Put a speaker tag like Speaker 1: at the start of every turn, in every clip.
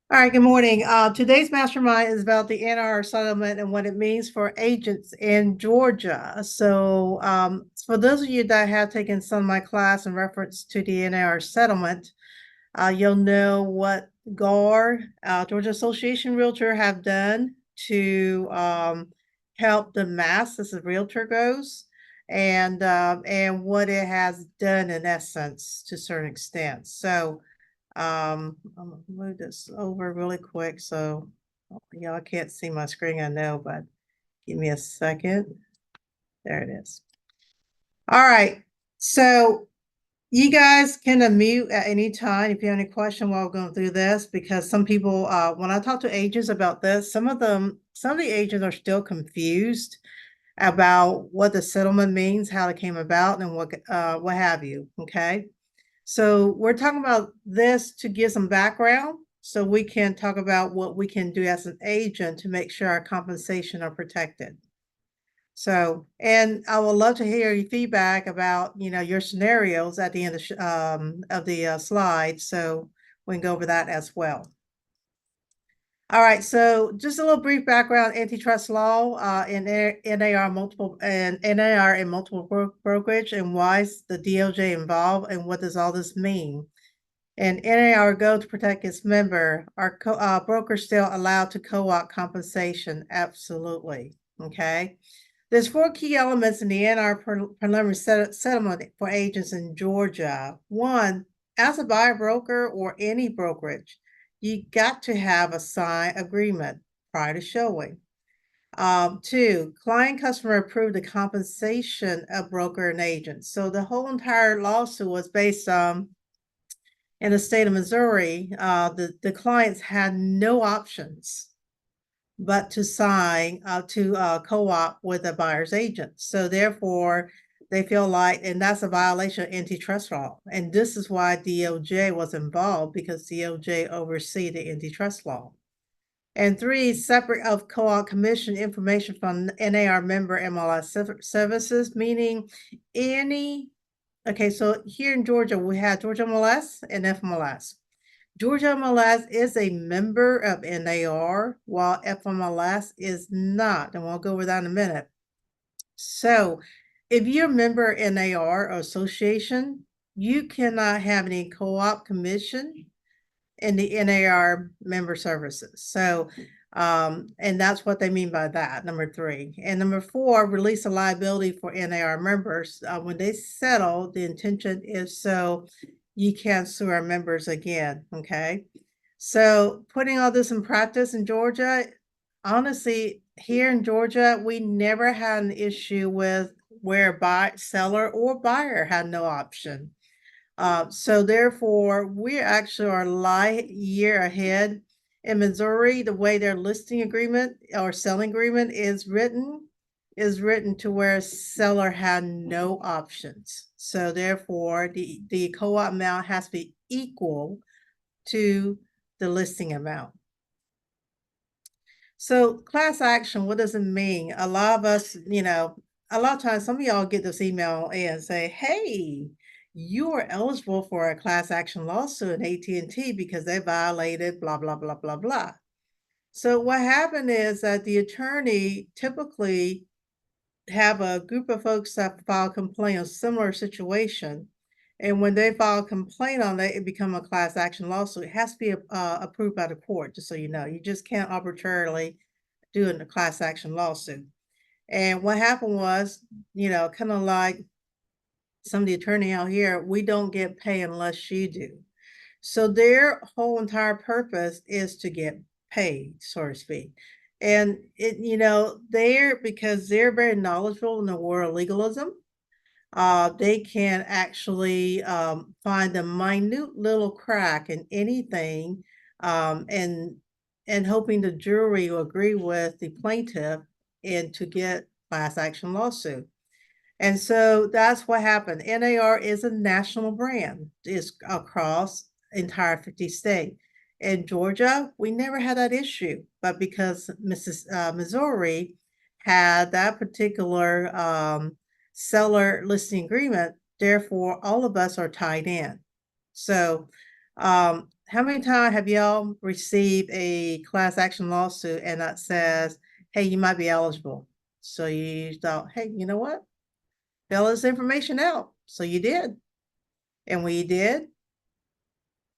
Speaker 1: All right, good morning. Today's mastermind is about the NAR settlement and what it means for agents in Georgia. So, for those of you that have taken some of my class in reference to the NAR settlement, you'll know what GAR, Georgia Association Realtor, have done to help the mass as a realtor goes, and what it has done in essence to a certain extent. So. I'm gonna move this over really quick so y'all can't see my screen, I know, but give me a second. There it is. All right. So you guys can unmute at any time if you have any question while we're going through this, because some people, when I talk to agents about this, some of the agents are still confused about what the settlement means, how it came about, and what have you. Okay. So we're talking about this to give some background so we can talk about what we can do as an agent to make sure our compensation are protected. So, and I would love to hear your feedback about, your scenarios at the end of the slide, so we can go over that as well. All right, so just a little brief background, antitrust law, in NAR and multiple brokerage, and why is the DOJ involved, and what does all this mean? And NAR go to protect its member. Are brokers still allowed to co-opt compensation? Absolutely. Okay. There's four key elements in the NR preliminary settlement for agents in Georgia. One, as a buyer broker or any brokerage, you got to have a signed agreement prior to showing. Two, client customer approved the compensation of broker and agent. So the whole entire lawsuit was based on, in the state of Missouri, the clients had no options but to sign to co-op with a buyer's agent. So therefore, they feel like, and that's a violation of antitrust law. And this is why DOJ was involved, because DOJ oversee the antitrust law. And three, separate of co-op commission information from NAR member MLS services, meaning any. Okay, so here in Georgia, we have Georgia MLS and FMLS. Georgia MLS is a member of NAR, while FMLS is not, and we'll go over that in a minute. So if you're a member of NAR or association, you cannot have any co-op commission in the NAR member services. So, and that's what they mean by that, number three. And number four, release a liability for NAR members. When they settle, the intention is so you can't sue our members again, okay? So putting all this in practice in Georgia, honestly, here in Georgia, we never had an issue with where seller or buyer had no option. So therefore, we actually are a light year ahead. In Missouri, the way their listing agreement or selling agreement is written to where seller had no options. So therefore, the co-op amount has to be equal to the listing amount. So class action, what does it mean? A lot of us, a lot of times some of y'all get this email and say, hey, you are eligible for a class action lawsuit in AT&T because they violated blah, blah, blah, blah, blah. So what happened is that the attorney typically have a group of folks that file a complaint on a similar situation. And when they file a complaint on it, it become a class action lawsuit. It has to be approved by the court, just so you know. You just can't arbitrarily do a class action lawsuit. And what happened was, kind of like some of the attorney out here, we don't get paid unless you do. So their whole entire purpose is to get paid, so to speak. And because they're very knowledgeable in the world of legalism, they can actually find a minute little crack in anything, and hoping the jury will agree with the plaintiff and to get class action lawsuit. And so that's what happened. NAR is a national brand. It's across entire 50 state. In Georgia, we never had that issue, but because Missouri had that particular seller listing agreement, therefore all of us are tied in. So how many times have y'all received a class action lawsuit and that says, hey, you might be eligible? So you thought, hey, you know what? Fill this information out. So you did. And when you did,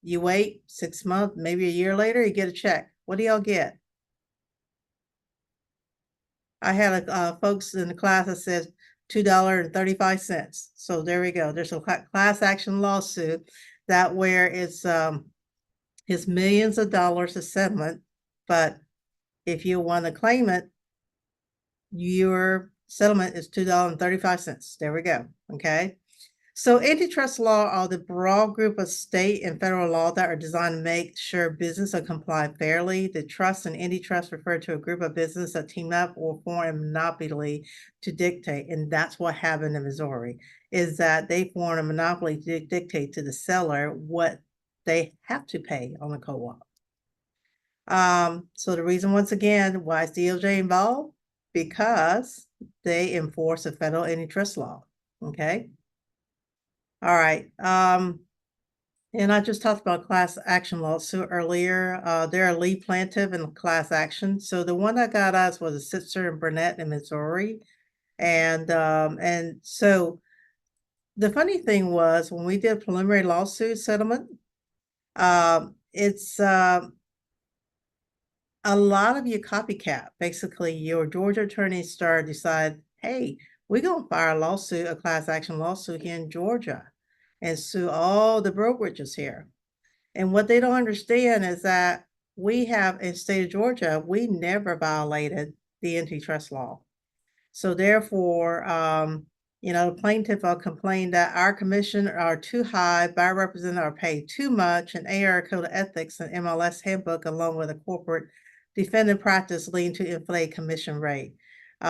Speaker 1: you wait 6 months, maybe a year later, you get a check. What do y'all get? I had folks in the class that says $2.35. So there we go. There's a class action lawsuit that where it's millions of dollars of settlement, but if you want to claim it, your settlement is $2.35. There we go. Okay. So antitrust law are the broad group of state and federal law that are designed to make sure business are complied fairly. The trust and antitrust refer to a group of business that team up or form a monopoly to dictate. And that's what happened in Missouri, is that they formed a monopoly to dictate to the seller what they have to pay on the co-op. So the reason, once again, why is DOJ involved? Because they enforce a federal antitrust law. Okay. All right. And I just talked about class action lawsuit earlier. They're a lead plaintiff in class action. So the one that got us was a Sitzer and Burnett in Missouri. And so the funny thing was when we did preliminary lawsuit settlement, it's a lot of you copycat. Basically, your Georgia attorney decide, hey, we're gonna file a lawsuit, a class action lawsuit here in Georgia, and sue all the brokerages here. And what they don't understand is that we have in state of Georgia, we never violated the antitrust law. So therefore, the plaintiff will complain that our commission are too high, buyer representative are paid too much, and AR Code of Ethics and MLS handbook, along with a corporate defendant practice, leading to inflated commission rate.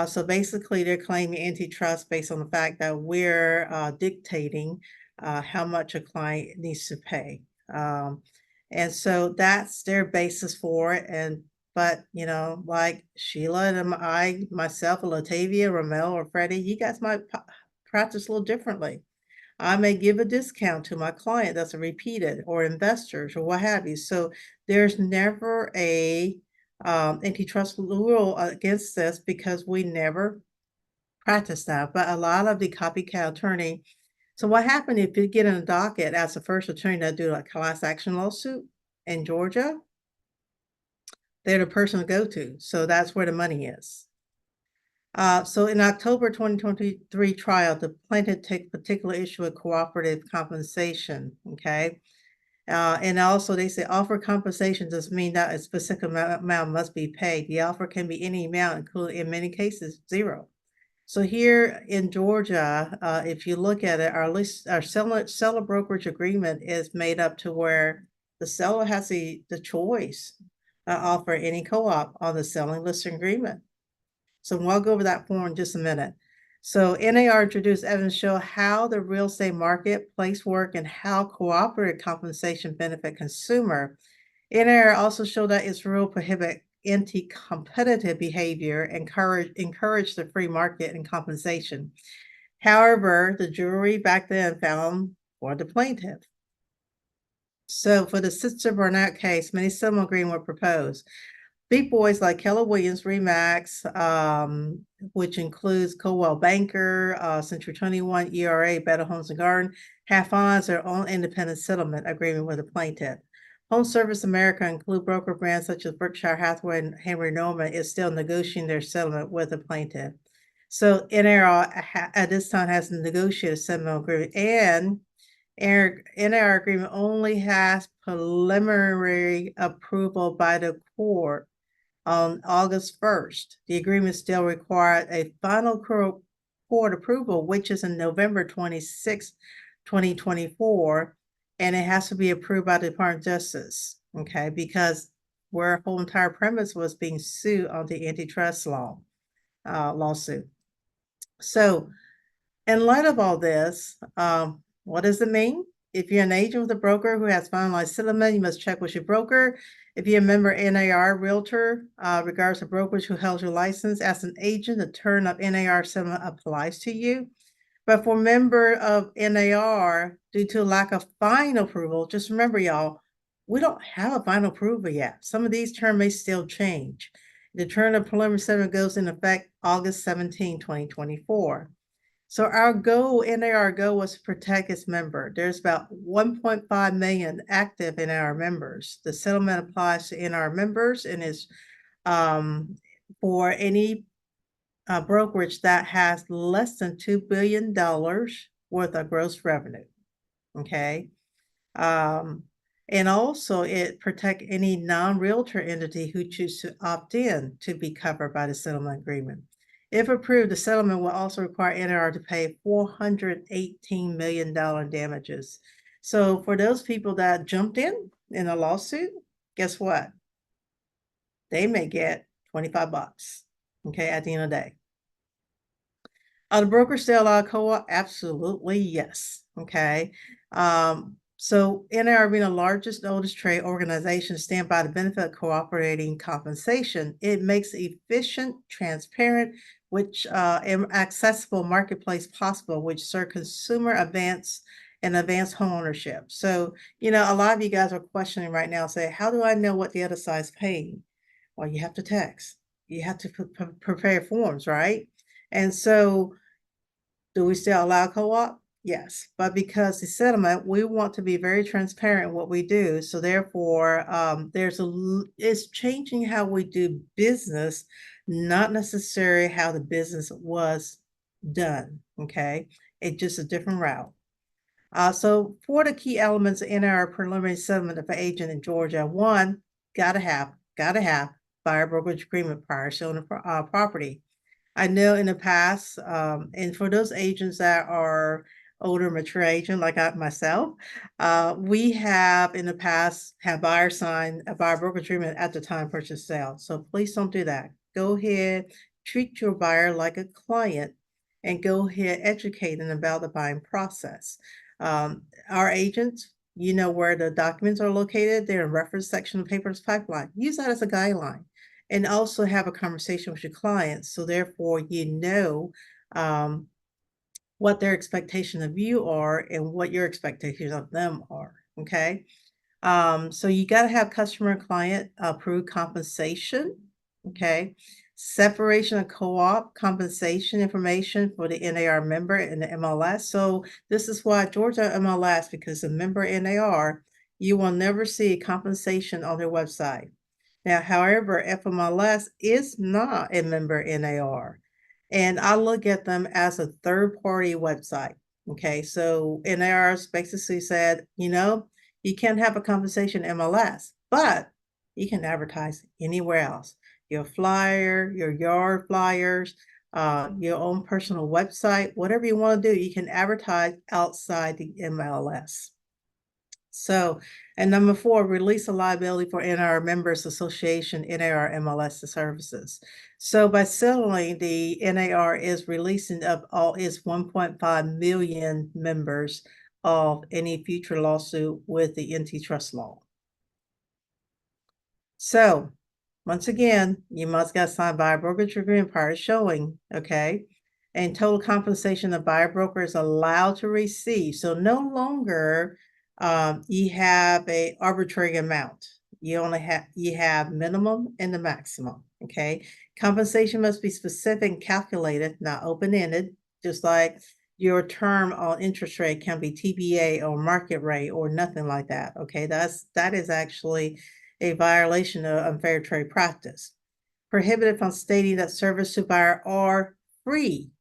Speaker 1: So basically, they're claiming antitrust based on the fact that we're dictating how much a client needs to pay. And so that's their basis for it. But, like Sheila and I, myself, or Latavia, Ramel, or Freddie, you guys might practice a little differently. I may give a discount to my client that's a repeated, or investors, or what have you. So there's never a antitrust rule against this because we never practice that. But a lot of the copycat attorney. So what happened if you get in a docket as the first attorney to do a class action lawsuit in Georgia? They're the person to go to. So that's where the money is. So in October 2023 trial, the plaintiff took particular issue with cooperative compensation. Okay. And also they say offer compensation does mean that a specific amount must be paid. The offer can be any amount, including in many cases, zero. So here in Georgia, if you look at it, our seller brokerage agreement is made up to where the seller has the choice to offer any co-op on the selling listing agreement. So we'll go over that form in just a minute. So NAR introduced evidence show how the real estate marketplace work and how cooperative compensation benefit consumer. NAR also showed that its rule prohibit anti-competitive behavior, encourage the free market and compensation. However, the jury back then found for the plaintiff. So for the Sitzer Burnett case, many settlement agreements were proposed. Big boys like Keller Williams, Remax, which includes Coldwell Banker, Century 21, ERA, Better Homes and Garden, have finalized their own independent settlement agreement with the plaintiff. Home Service America, include broker brands such as Berkshire Hathaway and Henry Norman, is still negotiating their settlement with the plaintiff. So NAR at this time has negotiated a settlement agreement, and NAR agreement only has preliminary approval by the court on August 1st. The agreement still required a final court approval, which is in November 26, 2024, and it has to be approved by the Department of Justice, okay, because where whole entire premise was being sued on the antitrust lawsuit. So in light of all this, what does it mean? If you're an agent with a broker who has finalized settlement, you must check with your broker. If you're a member of NAR Realtor, regardless of brokerage who held your license, as an agent, the term of NAR settlement applies to you. But for member of NAR, due to lack of final approval, just remember, y'all, we don't have a final approval yet. Some of these terms may still change. The term of preliminary settlement goes in effect August 17, 2024. So our goal, NAR goal, was to protect its member. There's about 1.5 million active NAR members. The settlement applies to NAR members and is for any brokerage that has less than $2 billion worth of gross revenue. Okay. And also it protects any non-realtor entity who choose to opt in to be covered by the settlement agreement. If approved, the settlement will also require NAR to pay $418 million damages. So for those people that jumped in a lawsuit, guess what? They may get 25 bucks, okay, at the end of the day. Are the brokers still allowed co-op? Absolutely, yes. Okay. So NAR being the largest, oldest trade organization stand by the benefit of cooperating compensation. It makes efficient, transparent, which accessible marketplace possible, which serve consumer advance and advanced home ownership. So, a lot of you guys are questioning right now, say, how do I know what the other side's paying? Well, you have to text. You have to prepare forms, right? And so, do we still allow co-op? Yes, but because the settlement, we want to be very transparent in what we do. So therefore, it's changing how we do business, not necessarily how the business was done. Okay, it's just a different route. So for the key elements in our preliminary settlement of an agent in Georgia, one, gotta have buyer brokerage agreement prior to selling the property. I know in the past, and for those agents that are older, mature agent like myself, we have in the past had buyer sign a buyer broker agreement at the time purchase sale. So please don't do that. Go ahead, treat your buyer like a client, and go ahead educate them about the buying process. Our agents, you know where the documents are located. They're in reference section of papers pipeline. Use that as a guideline and also have a conversation with your clients. So therefore, what their expectation of you are and what your expectations of them are. Okay. So you got to have customer and client approved compensation. Okay. Separation of co-op compensation information for the NAR member and the MLS. So this is why Georgia MLS, because the member NAR, you will never see compensation on their website. Now, however, FMLS is not a member NAR, and I look at them as a third-party website. Okay, so NARs basically said, you can't have a compensation MLS, but you can advertise anywhere else. Your flyer, your yard flyers, your own personal website, whatever you want to do, you can advertise outside the MLS. So, and number 4, release a liability for NAR members association, NAR MLS services. So by settling, the NAR is releasing of all its 1.5 million members of any future lawsuit with the antitrust law. So once again, you must get signed by a brokerage agreement prior to showing, okay? And total compensation the buyer broker is allowed to receive. So no longer you have a arbitrary amount. You have minimum and the maximum. Okay. Compensation must be specific and calculated, not open-ended, just like your term on interest rate can be TBA or market rate or nothing like that. Okay. That is actually a violation of unfair trade practice. Prohibited from stating that service to buyer are free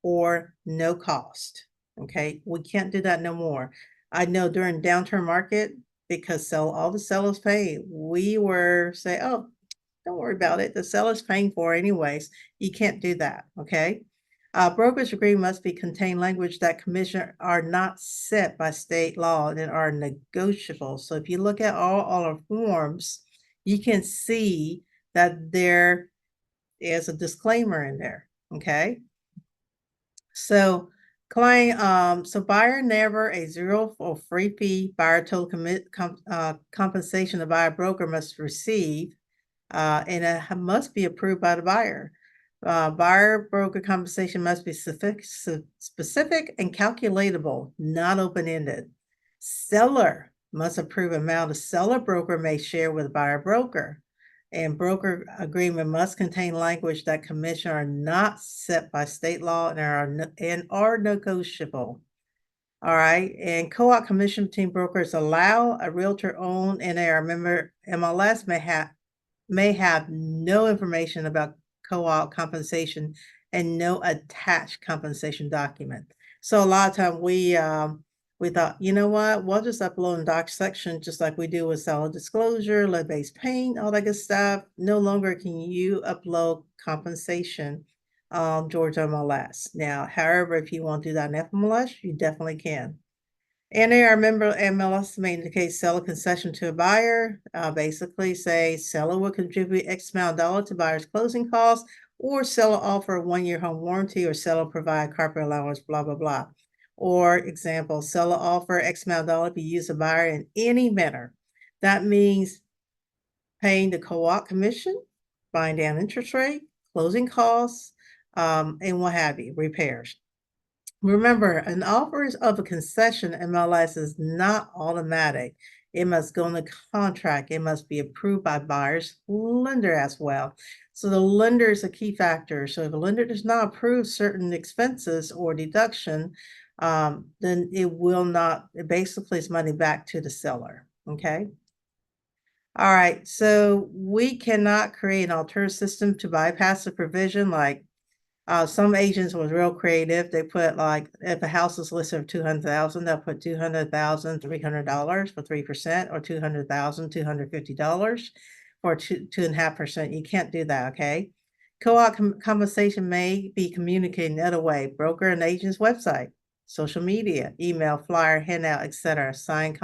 Speaker 1: or no cost. Okay. We can't do that no more. I know during downturn market, because all the sellers pay, we were say, oh, don't worry about it. The seller's paying for it anyways. You can't do that. Okay. Brokerage agreement must be contain language that commission are not set by state law and are negotiable. So if you look at all our forms, you can see that there is a disclaimer in there. Okay. So buyer never a zero or free fee. Buyer total compensation the buyer broker must receive, and it must be approved by the buyer. Buyer broker compensation must be specific and calculatable, not open-ended. Seller must approve amount a seller broker may share with buyer broker. And broker agreement must contain language that commission are not set by state law and are negotiable. All right, and co-op commission between brokers allow a realtor-owned NAR member MLS may have no information about co-op compensation and no attached compensation document. So a lot of time we thought, you know what, we'll just upload in doc section just like we do with seller disclosure, lead-based paint, all that good stuff. No longer can you upload compensation Georgia MLS. Now, however, if you want to do that in FMLS, you definitely can. NAR member MLS may indicate seller concession to a buyer. Basically say seller will contribute X amount of dollar to buyer's closing costs, or seller offer a 1-year home warranty, or seller provide carpet allowance, blah, blah, blah. Or example, seller offer X amount of dollar to be used by buyer in any manner. That means paying the co-op commission, buying down interest rate, closing costs, and what have you, repairs. Remember, an offer of a concession MLS is not automatic. It must go in the contract. It must be approved by buyer's lender as well. So the lender is a key factor. So if a lender does not approve certain expenses or deduction, then it will not, it basically is money back to the seller, okay? All right, so we cannot create an alternative system to bypass the provision. Like some agents was real creative. They put like, if a house is listed for 200,000, they'll put $200,000, $300 for 3%, or $200,000, $250 for 2.5%. You can't do that, okay? Co-op compensation may be communicated in other way: broker and agent's website, social media, email, flyer, handout, etc. Signed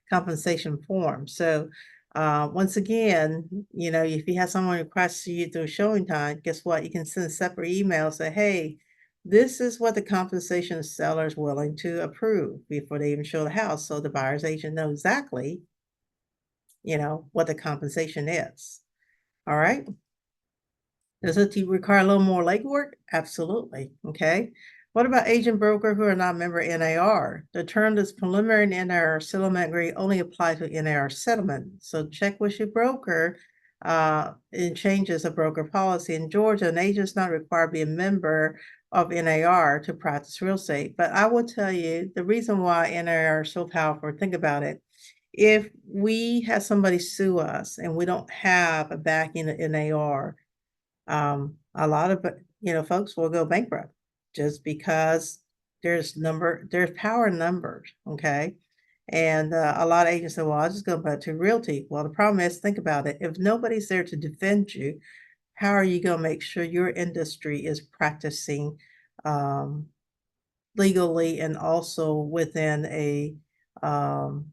Speaker 1: compensation form. So once again, you know, if you have someone request you through showing time, guess what? You can send a separate email, say, hey, this is what the compensation seller is willing to approve before they even show the house. So the buyer's agent knows exactly, you know, what the compensation is. All right. Does it require a little more legwork? Absolutely. Okay. What about agent broker who are not member NAR? The term that's preliminary NAR settlement agreement only apply to NAR settlement. So check with your broker. It changes a broker policy. In Georgia, an agent is not required to be a member of NAR to practice real estate. But I will tell you the reason why NAR is so powerful. Think about it. If we have somebody sue us and we don't have a backing of NAR, a lot of folks will go bankrupt just because there's power in numbers, okay? And a lot of agents say, well, I'll just go back to realty. Well, the problem is, think about it. If nobody's there to defend you, how are you going to make sure your industry is practicing legally and also within um,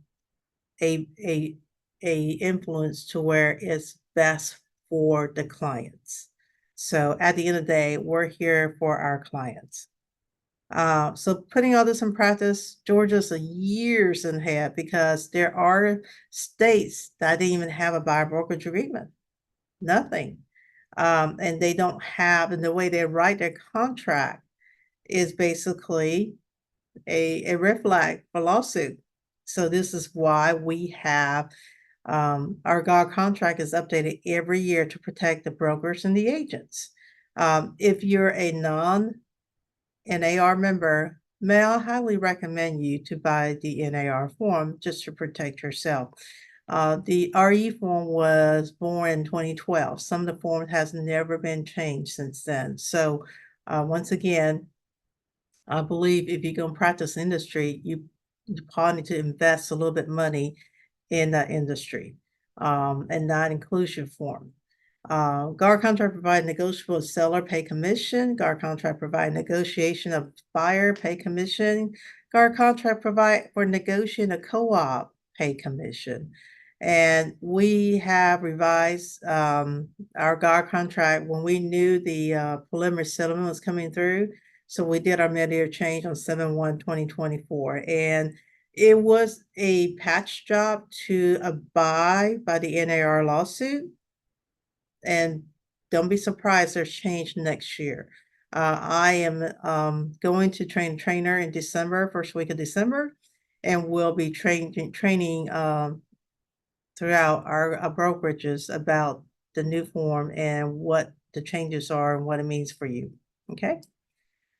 Speaker 1: a influence to where it's best for the clients? So at the end of the day, we're here for our clients. So putting all this in practice, Georgia's a years ahead because there are states that didn't even have a buyer brokerage agreement. Nothing. And they don't have, and the way they write their contract is basically a red flag for lawsuit. So this is why we have our GOG contract is updated every year to protect the brokers and the agents. If you're a non-NAR member, may I highly recommend you to buy the NAR form just to protect yourself. The RE form was born in 2012. Some of the form has never been changed since then. So once again, I believe if you're going to practice industry, you probably need to invest a little bit money in that industry, and not inclusive form. GAR contract provide negotiable seller pay commission. GAR contract provide negotiation of buyer pay commission. GAR contract provide for negotiating a co-op pay commission. And we have revised our GAR contract when we knew the preliminary settlement was coming through. So we did our mid-year change on 7/1/2024. And it was a patch job to abide by the NAR lawsuit. And don't be surprised, there's change next year. I am going to train trainer in December, first week of December. and we'll be training throughout our brokerages about the new form and what the changes are and what it means for you. Okay.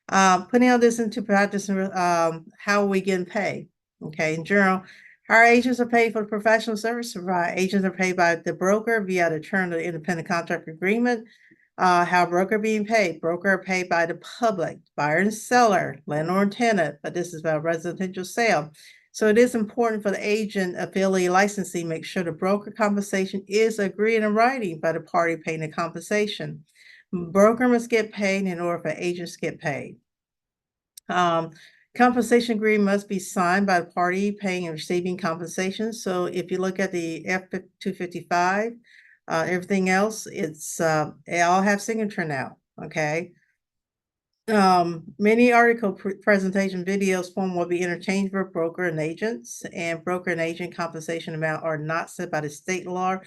Speaker 1: Putting all this into practice and how are we getting paid? Okay, in general, our agents are paid for the professional service provided. Agents are paid by the broker via the term of the independent contract agreement. How broker being paid? Broker are paid by the public, buyer and seller, landlord and tenant, but this is about residential sale. So it is important for the agent affiliate licensee make sure the broker compensation is agreed in writing by the party paying the compensation. Broker must get paid in order for agents to get paid. Compensation agreement must be signed by the party paying and receiving compensation. So if you look at the F-255, everything else, they all have signature now, okay? Many article presentation videos form will be interchanged for broker and agents, and broker and agent compensation amount are not set by the state law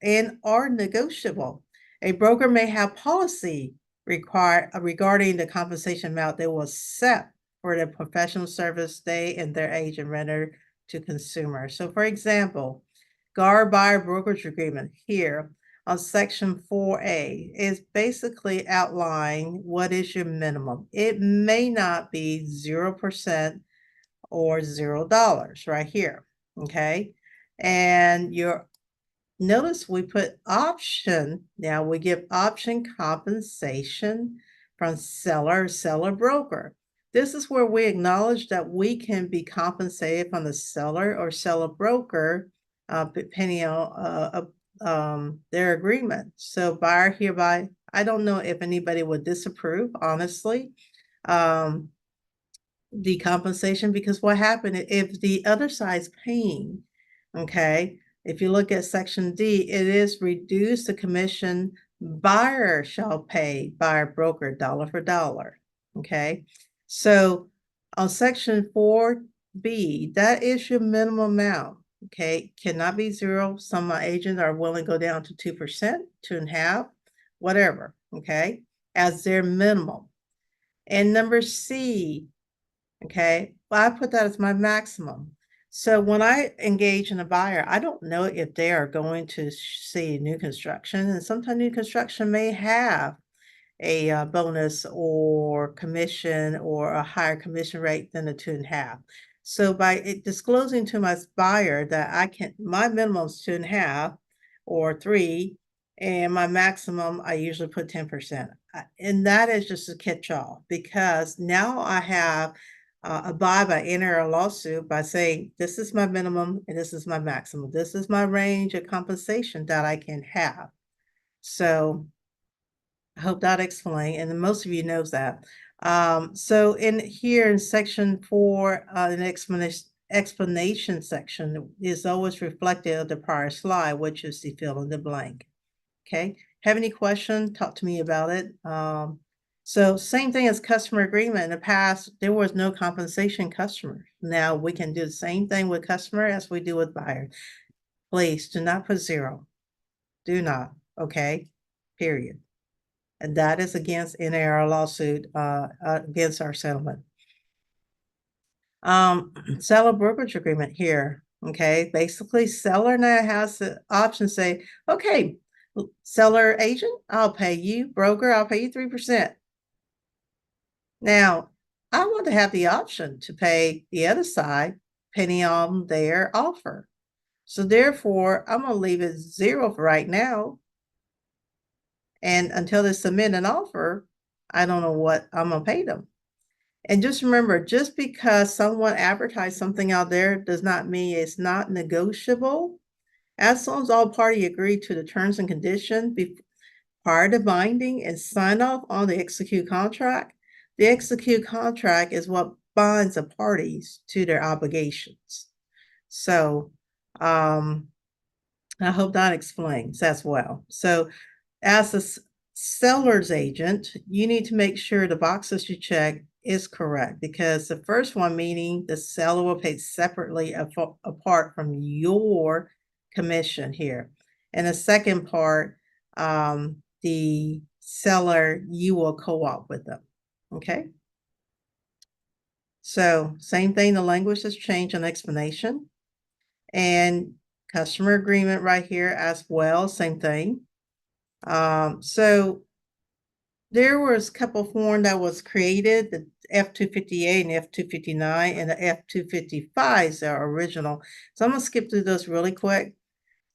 Speaker 1: and are negotiable. A broker may have policy regarding the compensation amount they will set for their professional service they and their agent render to consumers. So for example, GAR buyer brokerage agreement here on section 4A is basically outlining what is your minimum. It may not be 0% or $0 right here, okay? And your notice we put option. Now we give option compensation from seller broker. This is where we acknowledge that we can be compensated from the seller or seller broker, depending on their agreement. So buyer hereby, I don't know if anybody would disapprove, honestly, the compensation, because what happened if the other side's paying, okay? If you look at section D, it is reduce the commission buyer shall pay buyer broker dollar for dollar, okay? So on section 4B, that is your minimum amount, okay? Cannot be zero. Some agents are willing to go down to 2%, 2.5%, whatever, okay? As their minimum. And number C, okay, well, I put that as my maximum. So when I engage in a buyer, I don't know if they are going to see new construction, and sometimes new construction may have a bonus or commission or a higher commission rate than the 2.5. So by disclosing to my buyer that my minimum is 2.5 or 3, and my maximum, I usually put 10%. And that is just a catch-all, because now I have abide by enter a lawsuit by saying, this is my minimum and this is my maximum. This is my range of compensation that I can have. So I hope that explained, and most of you knows that. So in here in section 4, an explanation section is always reflected of the prior slide, which is the fill in the blank. Okay, have any question? Talk to me about it. So same thing as customer agreement. In the past, there was no compensation customer. Now we can do the same thing with customer as we do with buyer. Please do not put 0. Do not, okay? Period. And that is against NAR lawsuit against our settlement. Seller brokerage agreement here, okay? Basically, seller now has the option to say, okay, seller agent, I'll pay you. Broker, I'll pay you 3%. Now, I want to have the option to pay the other side depending on their offer. So therefore, I'm going to leave it 0 for right now. And until they submit an offer, I don't know what I'm going to pay them. And just remember, just because someone advertised something out there does not mean it's not negotiable. As long as all parties agree to the terms and conditions prior to binding and sign off on the execute contract, the execute contract is what binds the parties to their obligations. So I hope that explains as well. So as a seller's agent, you need to make sure the boxes you check is correct, because the first one, meaning the seller will pay separately apart from your commission here. And the second part, the seller, you will co-op with them. Okay. So same thing, the language has changed an explanation. And customer agreement right here as well, same thing. So there was a couple form that was created, the F-258 and F-259, and the F-255s are original. So I'm gonna skip through those really quick.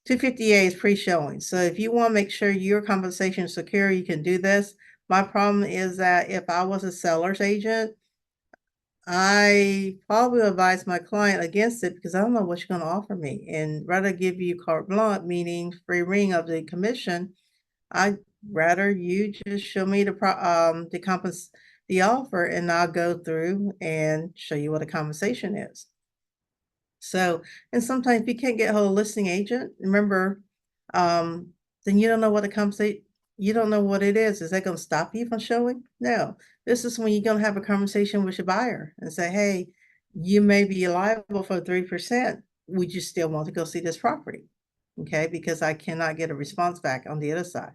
Speaker 1: 258 is pre-showing. So if you want to make sure your compensation is secure, you can do this. My problem is that if I was a seller's agent, I probably advise my client against it because I don't know what you're going to offer me. And rather give you carte blanche, meaning free ring of the commission, I'd rather you just show me the offer, and I'll go through and show you what a compensation is. So, and sometimes if you can't get a hold of a listing agent, remember, then you don't know what the compensate, you don't know what it is. Is that going to stop you from showing? No. This is when you're going to have a conversation with your buyer and say, hey, you may be liable for 3%. Would you still want to go see this property? Okay, because I cannot get a response back on the other side.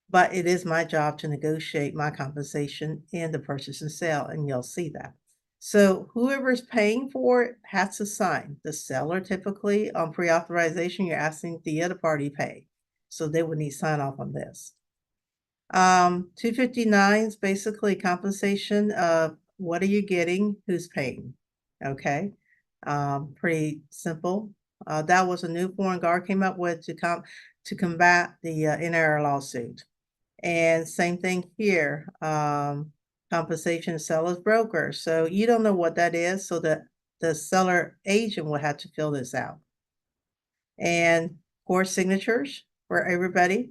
Speaker 1: But it is my job to negotiate my compensation in the purchase and sale, and you'll see that. So whoever's paying for it has to sign. The seller typically on pre-authorization, you're asking the other party pay. So they would need sign off on this. 259 is basically compensation of what are you getting, who's paying. Okay. Pretty simple. That was a new foreign guard came up with to combat the NAR lawsuit. And same thing here, compensation seller's broker. So you don't know what that is, so the seller agent will have to fill this out. And core signatures for everybody.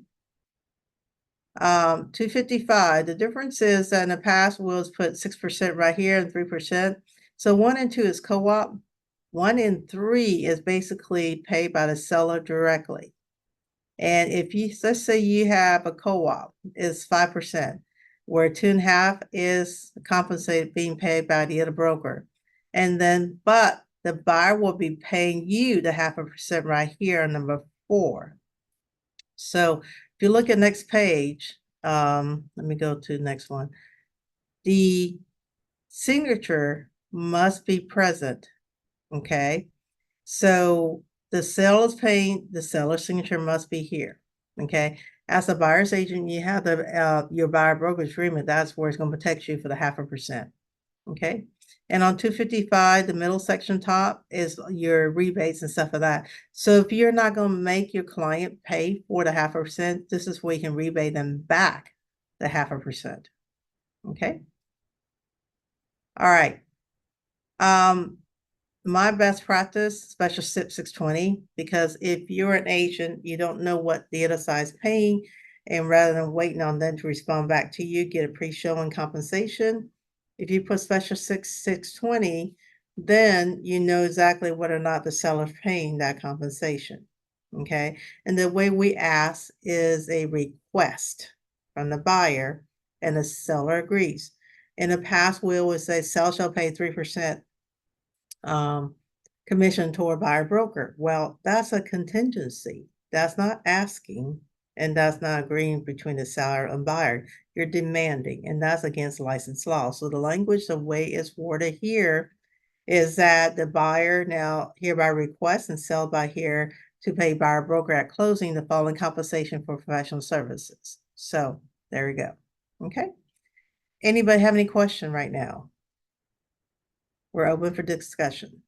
Speaker 1: 255, the difference is that in the past, Will's put 6% right here and 3%. So 1 and 2 is co-op. 1 and 3 is basically paid by the seller directly. And if you, let's say you have a co-op, is 5%, where 2.5 is compensated being paid by the other broker. And then, but the buyer will be paying you the 0.5% right here on number 4. So if you look at next page, let me go to the next one. The signature must be present, okay? So the seller is paying, the seller's signature must be here, okay? As a buyer's agent, you have the your buyer brokerage agreement. That's where it's going to protect you for the 0.5%, okay? And on 255, the middle section top is your rebates and stuff like that. So if you're not going to make your client pay for the 0.5%, this is where you can rebate them back the 0.5%, okay? All right. My best practice, special SIP 620, because if you're an agent, you don't know what the other side's paying, and rather than waiting on them to respond back to you, get a pre-showing compensation. If you put special 620, then you know exactly whether or not the seller's paying that compensation. Okay, and the way we ask is a request from the buyer, and the seller agrees. In the past, we always say seller shall pay 3% commission toward buyer broker. Well, that's a contingency. That's not asking, and that's not agreeing between the seller and buyer. You're demanding, and that's against license law. So the language, the way it's worded here, is that the buyer now hereby requests and sell by here to pay buyer broker at closing the following compensation for professional services. So there we go. Okay. Anybody have any question right now? We're open for discussion.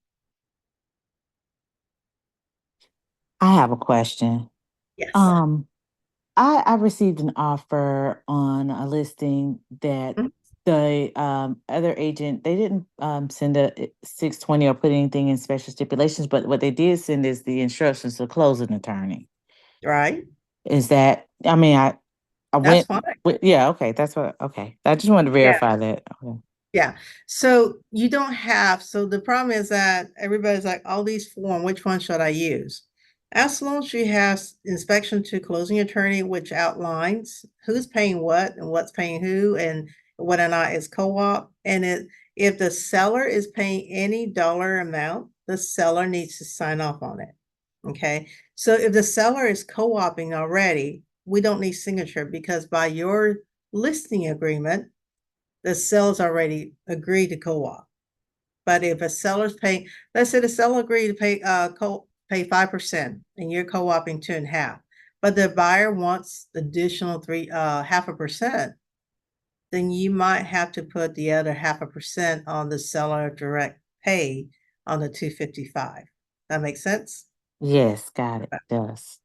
Speaker 2: I have a question.
Speaker 1: Yes.
Speaker 2: I received an offer on a listing that
Speaker 1: Mhm.
Speaker 2: the other agent, they didn't send a 620 or put anything in special stipulations, but what they did send is the instructions to close an attorney.
Speaker 1: Right.
Speaker 2: Is that, I mean, I
Speaker 1: That's
Speaker 2: went
Speaker 1: fine.
Speaker 2: yeah, okay, that's what, okay. I just wanted to
Speaker 1: Yeah.
Speaker 2: verify that. Okay.
Speaker 1: Yeah. So you don't have, so the problem is that everybody's like, all these form, which one should I use? As long as you have inspection to closing attorney, which outlines who's paying what and what's paying who and whether or not it's co-op. And if the seller is paying any dollar amount, the seller needs to sign off on it. Okay. So if the seller is co-oping already, we don't need signature because by your listing agreement, the sellers already agreed to co-op. But if a seller's paying, let's say the seller agreed to pay 5% and you're co-oping 2.5%, but the buyer wants additional 0.5%, then you might have to put the other 0.5% on the seller direct pay on the 255. That makes sense?
Speaker 2: Yes, got it. Does.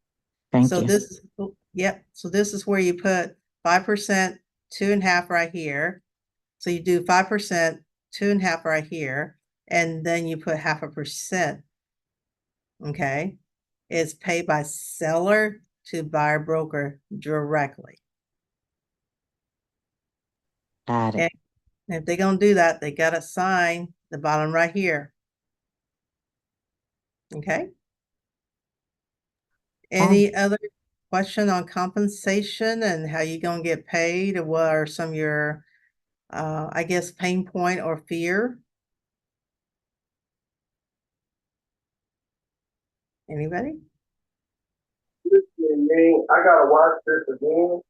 Speaker 2: Thank
Speaker 1: So
Speaker 2: you.
Speaker 1: this, yep. So this is where you put 5%, 2.5 right here. So you do 5%, 2.5 right here, and then you put 0.5%. Okay. It's paid by seller to buyer broker directly.
Speaker 2: Got it.
Speaker 1: And if they're gonna do that, they gotta sign the bottom right here. Okay. Any other question on compensation and how you gonna get paid, or what are some of your I guess pain point or fear? Anybody?
Speaker 3: I gotta watch this again.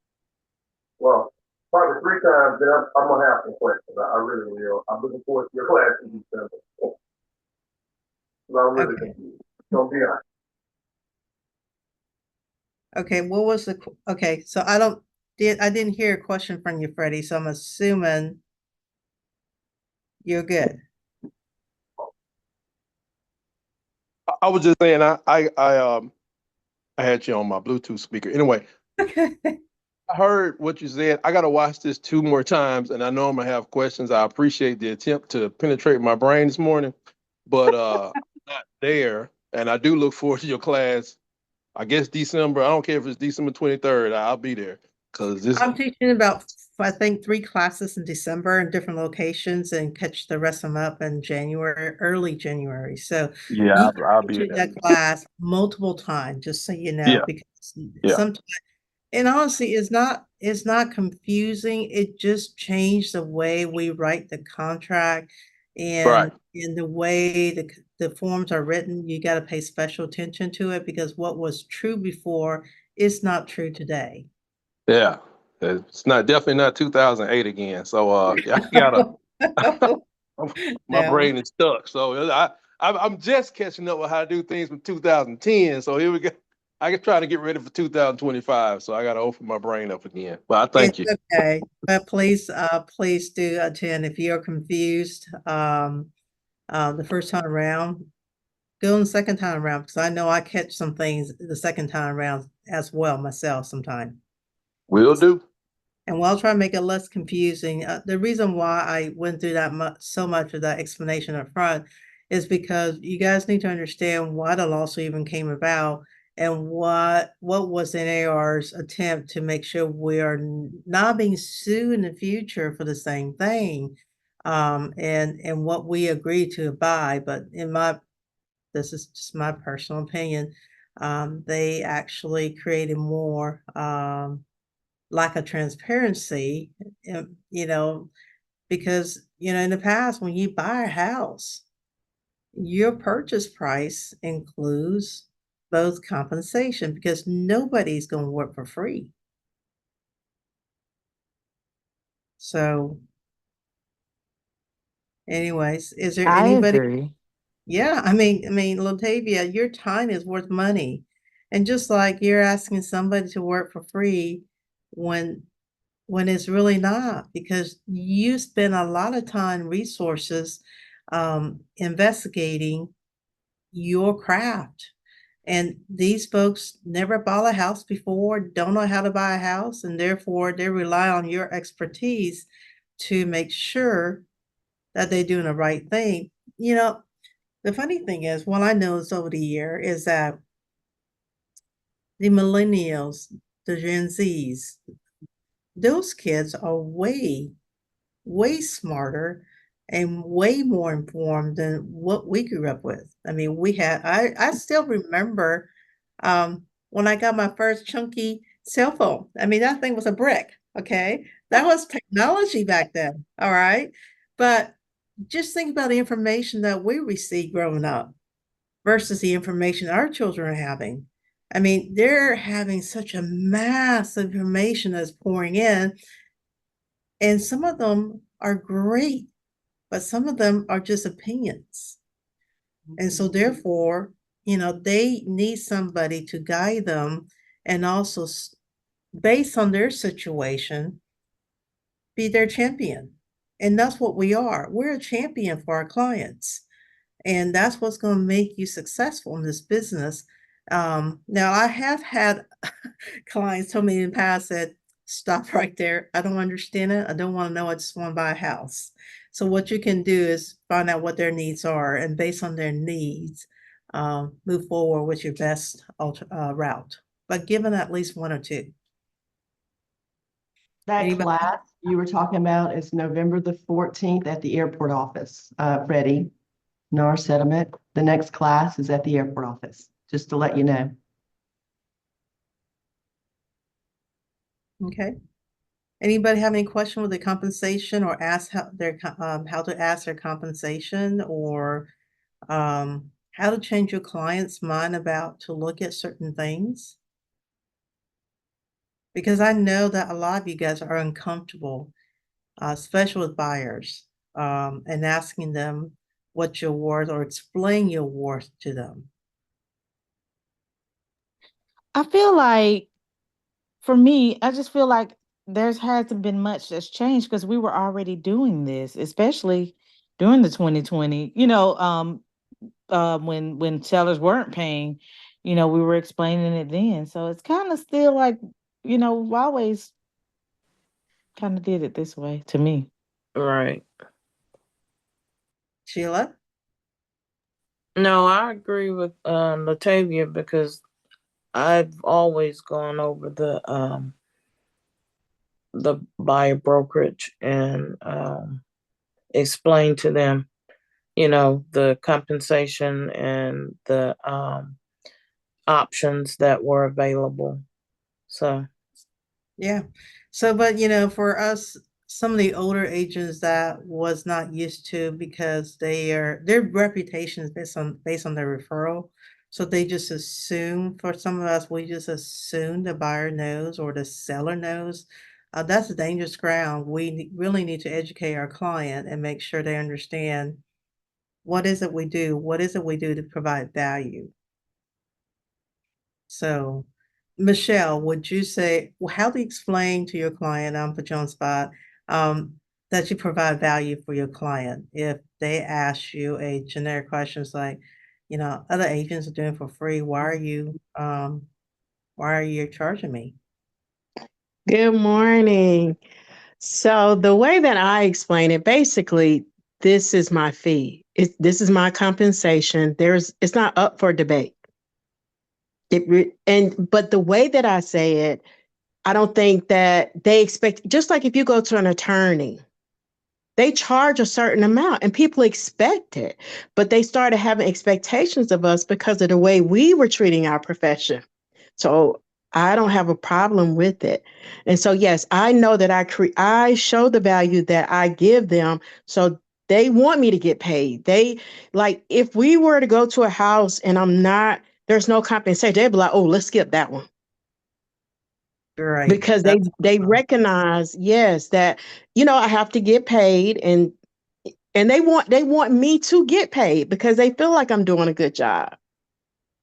Speaker 3: Well, probably 3 times. Then I'm gonna have some questions. I really will. I'm looking forward to your class in December. So I'm really
Speaker 1: Okay.
Speaker 3: confused. Don't be honest.
Speaker 1: Okay, what was okay, so I didn't hear a question from you, Freddie, so I'm assuming you're good.
Speaker 3: I was just saying, I had you on my Bluetooth speaker. Anyway,
Speaker 1: Okay.
Speaker 3: I heard what you said. I gotta watch this 2 more times, and I know I'm gonna have questions. I appreciate the attempt to penetrate my brain this morning, but I'm not there. And I do look forward to your class. I guess December. I don't care if it's December 23rd. I'll be there because this.
Speaker 1: I'm teaching about, I think, 3 classes in December in different locations and catch the rest of them up in January, early January. So
Speaker 3: Yeah,
Speaker 1: you can
Speaker 3: I'll be
Speaker 1: teach
Speaker 3: there.
Speaker 1: that class multiple times, just so you know,
Speaker 3: Yeah,
Speaker 1: because
Speaker 3: yeah.
Speaker 1: sometimes, and honestly, it's not confusing. It just changed the way we write the contract
Speaker 3: Right.
Speaker 1: and in the way the forms are written. You got to pay special attention to it because what was true before is not true today.
Speaker 3: Yeah. It's not definitely not 2008 again. So yeah, I gotta my
Speaker 1: No,
Speaker 3: brain is stuck. So I'm just catching up with how to do things from 2010. So here we go. I can try to get ready for 2025. So I gotta open my brain up again. But I
Speaker 1: it's
Speaker 3: thank you.
Speaker 1: okay. But please do attend if you're confused. The first time around, go the second time around because I know I catch some things the second time around as well myself sometimes.
Speaker 3: Will do.
Speaker 1: And while trying to make it less confusing, the reason why I went through so much of that explanation up front is because you guys need to understand why the lawsuit even came about and what was NAR's attempt to make sure we are not being sued in the future for the same thing, and what we agreed to abide. But this is just my personal opinion. They actually created more lack of transparency, because, in the past, when you buy a house, your purchase price includes both compensation because nobody's going to work for free. So, anyways, is there
Speaker 2: I
Speaker 1: anybody?
Speaker 2: agree.
Speaker 1: Yeah, I mean, Latavia, your time is worth money. And just like you're asking somebody to work for free when it's really not, because you spend a lot of time, resources, investigating your craft. And these folks never bought a house before, don't know how to buy a house, and therefore they rely on your expertise to make sure that they're doing the right thing. The funny thing is, what I noticed over the year is that the millennials, the Gen Zs, those kids are way smarter and way more informed than what we grew up with. I mean, I still remember when I got my first chunky cell phone. I mean, that thing was a brick, okay? That was technology back then, all right? But just think about the information that we received growing up versus the information our children are having. I mean, they're having such a mass of information that's pouring in, and some of them are great. but some of them are just opinions. And so therefore, they need somebody to guide them and also based on their situation, be their champion. And that's what we are. We're a champion for our clients. And that's what's going to make you successful in this business. Now, I have had clients tell me in the past that stop right there. I don't understand it. I don't want to know. I just want to buy a house. So what you can do is find out what their needs are, and based on their needs, move forward with your best route. But given at least one or two.
Speaker 4: That
Speaker 1: Anybody?
Speaker 4: class you were talking about is November the 14th at the airport office, Freddie. NAR settlement. The next class is at the airport office, just to let you know.
Speaker 1: Okay. Anybody have any question with the compensation, or ask how to ask their compensation, or how to change your client's mind about to look at certain things? Because I know that a lot of you guys are uncomfortable, especially with buyers, and asking them what you're worth or explain your worth to them.
Speaker 2: I feel like, for me, I just feel like there's hasn't been much that's changed because we were already doing this, especially during the 2020. When sellers weren't paying, we were explaining it then. So it's kind of still like, we've always kind of did it this way to me.
Speaker 5: Right.
Speaker 1: Sheila?
Speaker 5: No, I agree with Latavia because I've always gone over the buyer brokerage and explained to them, the compensation and the options that were available. So
Speaker 1: Yeah. So, but for us, some of the older agents that was not used to, because their reputation is based on their referral. So they just assume, for some of us, we just assume the buyer knows or the seller knows. That's a dangerous ground. We really need to educate our client and make sure they understand what is it we do, what is it we do to provide value. So, Michelle, would you say, how do you explain to your client, put you on spot, that you provide value for your client if they ask you a generic questions like, other agents are doing for free, why are you charging me?
Speaker 6: Good morning. So the way that I explain it, basically, this is my fee. This is my compensation. It's not up for debate. But the way that I say it, I don't think that they expect, just like if you go to an attorney, they charge a certain amount and people expect it, but they started having expectations of us because of the way we were treating our profession. So I don't have a problem with it. And so, yes, I know that I show the value that I give them. So they want me to get paid. Like, if we were to go to a house and there's no compensation, they'd be like, oh, let's skip that one.
Speaker 1: Right.
Speaker 6: Because they recognize, yes, that, I have to get paid, and they want me to get paid because they feel like I'm doing a good job.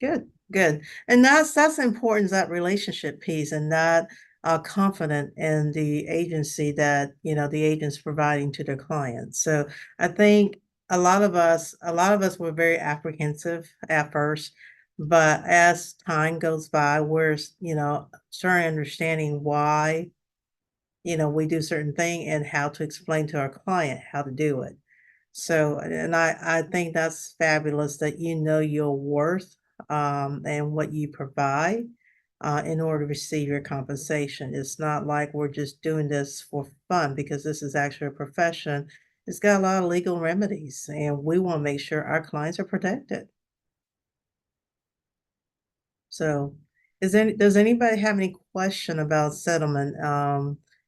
Speaker 1: Good, good. And that's important, that relationship piece, and that confident in the agency that, the agent's providing to their clients. So I think a lot of us were very apprehensive at first, but as time goes by, we're, starting understanding why, we do certain thing and how to explain to our client how to do it. So, and I think that's fabulous that you know your worth, and what you provide, in order to receive your compensation. It's not like we're just doing this for fun, because this is actually a profession. It's got a lot of legal remedies, and we want to make sure our clients are protected. So, does anybody have any question about settlement?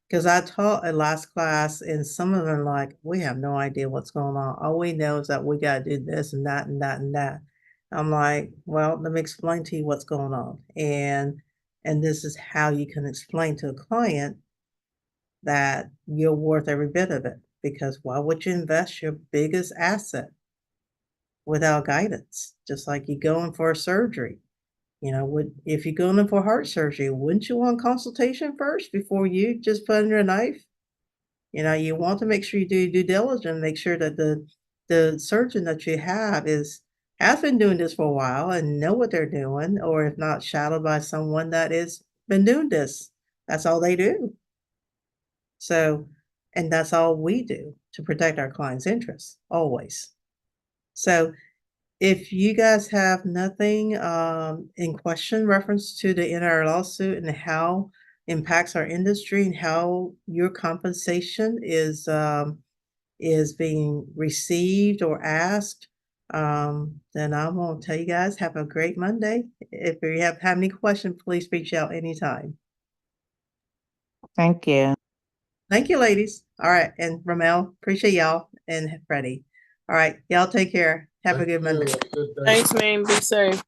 Speaker 1: Because I taught a last class, and some of them like, we have no idea what's going on. All we know is that we got to do this and that and that and that. I'm like, well, let me explain to you what's going on, and this is how you can explain to a client that you're worth every bit of it. because why would you invest your biggest asset without guidance? Just like you going for a surgery. You know, if you're going in for heart surgery, wouldn't you want consultation first before you just put in your knife? You know, you want to make sure you do your due diligence, make sure that the surgeon that you have has been doing this for a while and know what they're doing, or if not, shadowed by someone that has been doing this. That's all they do. So, and that's all we do to protect our clients' interests, always. So if you guys have nothing in question reference to the NAR lawsuit and how impacts our industry and how your compensation is being received or asked, then I won't tell you guys. Have a great Monday. If you have any questions, please reach out anytime.
Speaker 2: Thank you.
Speaker 1: Thank you, ladies. All right, and Ramel, appreciate y'all, and Freddie. All right, y'all take care. Have a good Monday.
Speaker 5: Thanks, man. Be safe.